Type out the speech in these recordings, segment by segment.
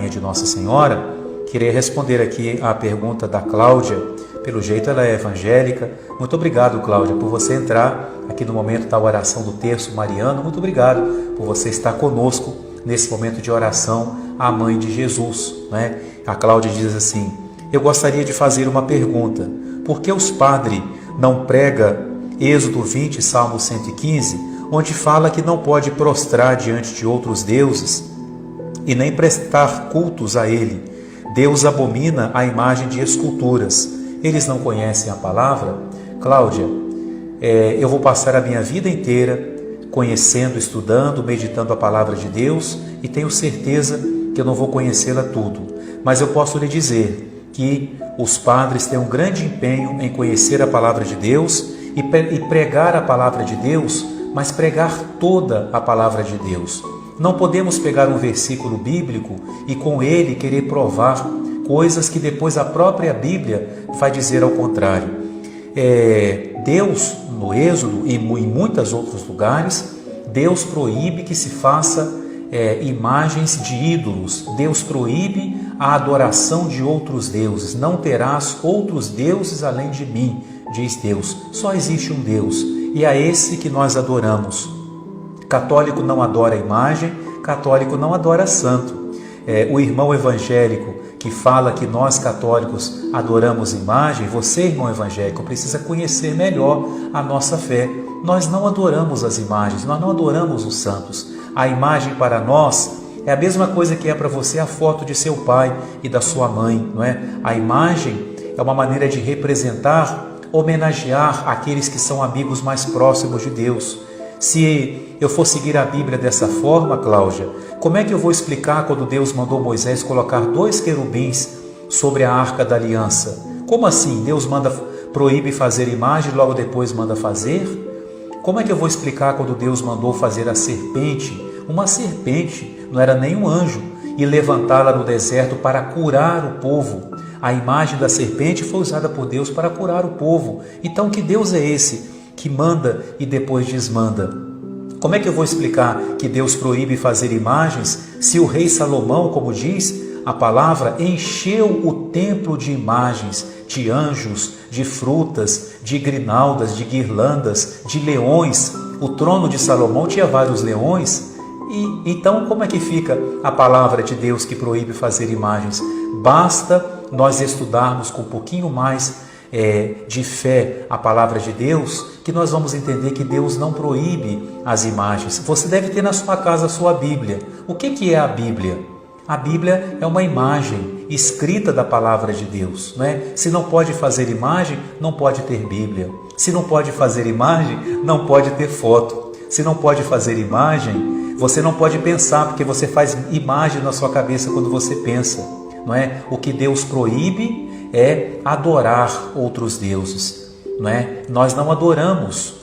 Rainha de Nossa Senhora, queria responder aqui à pergunta da Cláudia. Pelo jeito ela é evangélica. Muito obrigado, Cláudia, por você entrar aqui no momento da oração do terço mariano. Muito obrigado por você estar conosco nesse momento de oração à Mãe de Jesus, né? A Cláudia diz assim: eu gostaria de fazer uma pergunta. Por que os padres não pregam Êxodo 20, Salmo 115, onde fala que não pode prostrar diante de outros deuses e nem prestar cultos a ele? Deus abomina a imagem de esculturas. Eles não conhecem a palavra? Cláudia, eu vou passar a minha vida inteira conhecendo, estudando, meditando a palavra de Deus e tenho certeza que eu não vou conhecê-la tudo. Mas eu posso lhe dizer que os padres têm um grande empenho em conhecer a palavra de Deus e pregar a palavra de Deus, mas pregar toda a palavra de Deus. Não podemos pegar um versículo bíblico e com ele querer provar coisas que depois a própria Bíblia vai dizer ao contrário. Deus, no Êxodo e em muitos outros lugares, Deus proíbe que se faça imagens de ídolos. Deus proíbe a adoração de outros deuses. Não terás outros deuses além de mim, diz Deus. Só existe um Deus e é esse que nós adoramos. Católico não adora imagem, católico não adora santo. O irmão evangélico que fala que nós católicos adoramos imagem, você, irmão evangélico, precisa conhecer melhor a nossa fé. Nós não adoramos as imagens, nós não adoramos os santos. A imagem para nós é a mesma coisa que é para você a foto de seu pai e da sua mãe, não é? A imagem é uma maneira de representar, homenagear aqueles que são amigos mais próximos de Deus. Se eu for seguir a Bíblia dessa forma, Cláudia, como é que eu vou explicar quando Deus mandou Moisés colocar 2 querubins sobre a Arca da Aliança? Como assim? Deus proíbe fazer imagem e logo depois manda fazer? Como é que eu vou explicar quando Deus mandou fazer a serpente? Uma serpente, não era nem um anjo, e levantá-la no deserto para curar o povo. A imagem da serpente foi usada por Deus para curar o povo. Então, que Deus é esse que manda e depois desmanda? Como é que eu vou explicar que Deus proíbe fazer imagens se o rei Salomão, como diz a palavra, encheu o templo de imagens, de anjos, de frutas, de grinaldas, de guirlandas, de leões? O trono de Salomão tinha vários leões. E então como é que fica a palavra de Deus que proíbe fazer imagens? Basta nós estudarmos com um pouquinho mais de fé a palavra de Deus, que nós vamos entender que Deus não proíbe as imagens. Você deve ter na sua casa a sua Bíblia. O que é a Bíblia? A Bíblia é uma imagem escrita da palavra de Deus, né? Se não pode fazer imagem, não pode ter Bíblia. Se não pode fazer imagem, não pode ter foto. Se não pode fazer imagem, você não pode pensar, porque você faz imagem na sua cabeça quando você pensa, não é? O que Deus proíbe é adorar outros deuses, não é? Nós não adoramos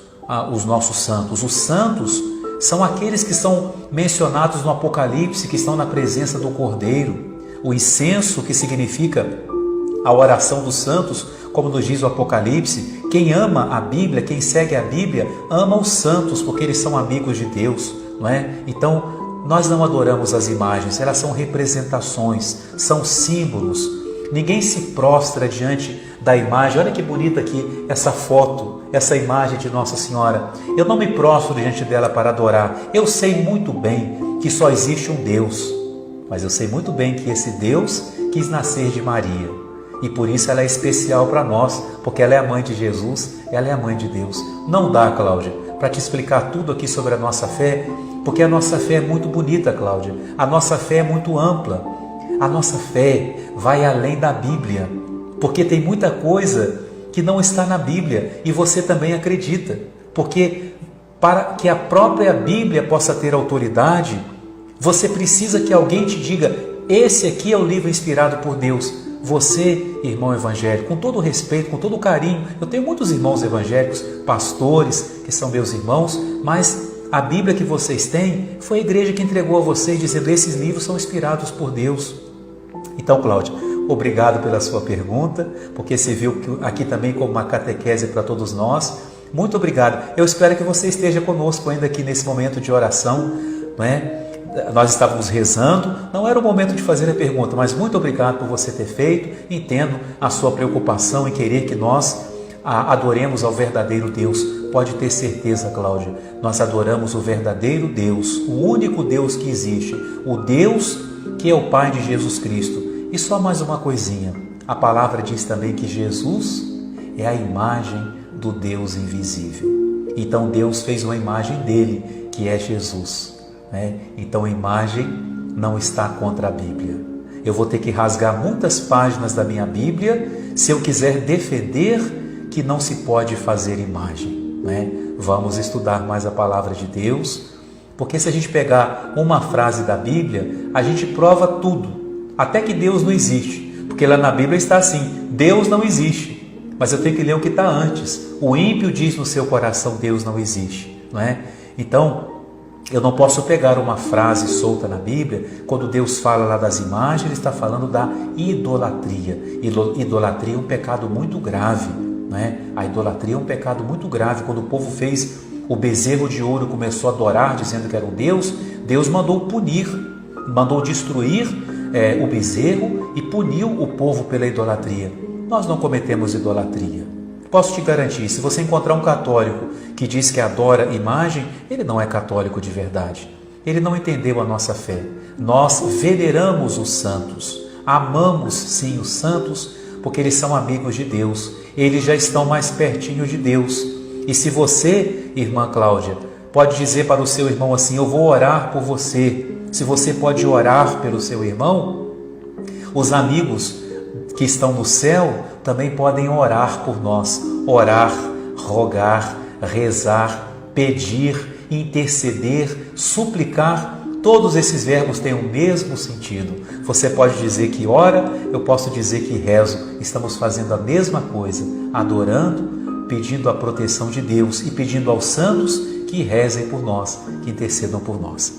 os nossos santos. Os santos são aqueles que são mencionados no Apocalipse, que estão na presença do Cordeiro. O incenso, que significa a oração dos santos, como nos diz o Apocalipse. Quem ama a Bíblia, quem segue a Bíblia, ama os santos, porque eles são amigos de Deus, não é? Então, nós não adoramos as imagens, elas são representações, são símbolos. Ninguém se prostra diante da imagem. Olha que bonita aqui essa foto, essa imagem de Nossa Senhora. Eu não me prostro diante dela para adorar. Eu sei muito bem que só existe um Deus, mas eu sei muito bem que esse Deus quis nascer de Maria. E por isso ela é especial para nós, porque ela é a mãe de Jesus, ela é a mãe de Deus. Não dá, Cláudia, para te explicar tudo aqui sobre a nossa fé, porque a nossa fé é muito bonita, Cláudia. A nossa fé é muito ampla. A nossa fé vai além da Bíblia, porque tem muita coisa que não está na Bíblia e você também acredita. Porque para que a própria Bíblia possa ter autoridade, você precisa que alguém te diga: esse aqui é o livro inspirado por Deus. Você, irmão evangélico, com todo respeito, com todo carinho, eu tenho muitos irmãos evangélicos, pastores, que são meus irmãos, mas a Bíblia que vocês têm foi a igreja que entregou a vocês, dizendo: esses livros são inspirados por Deus. Então, Cláudia, obrigado pela sua pergunta, porque você viu aqui também como uma catequese para todos nós. Muito obrigado. Eu espero que você esteja conosco ainda aqui nesse momento de oração, não é? nós estávamos rezando, não era o momento de fazer a pergunta, mas muito obrigado por você ter feito. Entendo a sua preocupação em querer que nós adoremos ao verdadeiro Deus. Pode ter certeza, Cláudia, nós adoramos o verdadeiro Deus, o único Deus que existe, o Deus que é o Pai de Jesus Cristo. E só mais uma coisinha, a palavra diz também que Jesus é a imagem do Deus invisível. Então Deus fez uma imagem dele, que é Jesus, né? Então a imagem não está contra a Bíblia. Eu vou ter que rasgar muitas páginas da minha Bíblia se eu quiser defender que não se pode fazer imagem, né? Vamos estudar mais a palavra de Deus, porque se a gente pegar uma frase da Bíblia, a gente prova tudo, até que Deus não existe, porque lá na Bíblia está assim: Deus não existe, mas eu tenho que ler o que está antes. O ímpio diz no seu coração: Deus não existe, não é? Então, eu não posso pegar uma frase solta na Bíblia, quando Deus fala lá das imagens, Ele está falando da idolatria. Idolatria é um pecado muito grave, não é? A idolatria é um pecado muito grave. Quando o povo fez o bezerro de ouro, começou a adorar, dizendo que era um Deus, Deus mandou punir, mandou destruir o bezerro e puniu o povo pela idolatria. Nós não cometemos idolatria. Posso te garantir, se você encontrar um católico que diz que adora imagem, ele não é católico de verdade. Ele não entendeu a nossa fé. Nós veneramos os santos, amamos sim os santos, porque eles são amigos de Deus, eles já estão mais pertinho de Deus. E se você, irmã Cláudia, pode dizer para o seu irmão assim: eu vou orar por você. Se você pode orar pelo seu irmão, os amigos que estão no céu também podem orar por nós. Orar, rogar, rezar, pedir, interceder, suplicar. Todos esses verbos têm o mesmo sentido. Você pode dizer que ora, eu posso dizer que rezo. Estamos fazendo a mesma coisa, adorando, pedindo a proteção de Deus e pedindo aos santos que rezem por nós, que intercedam por nós.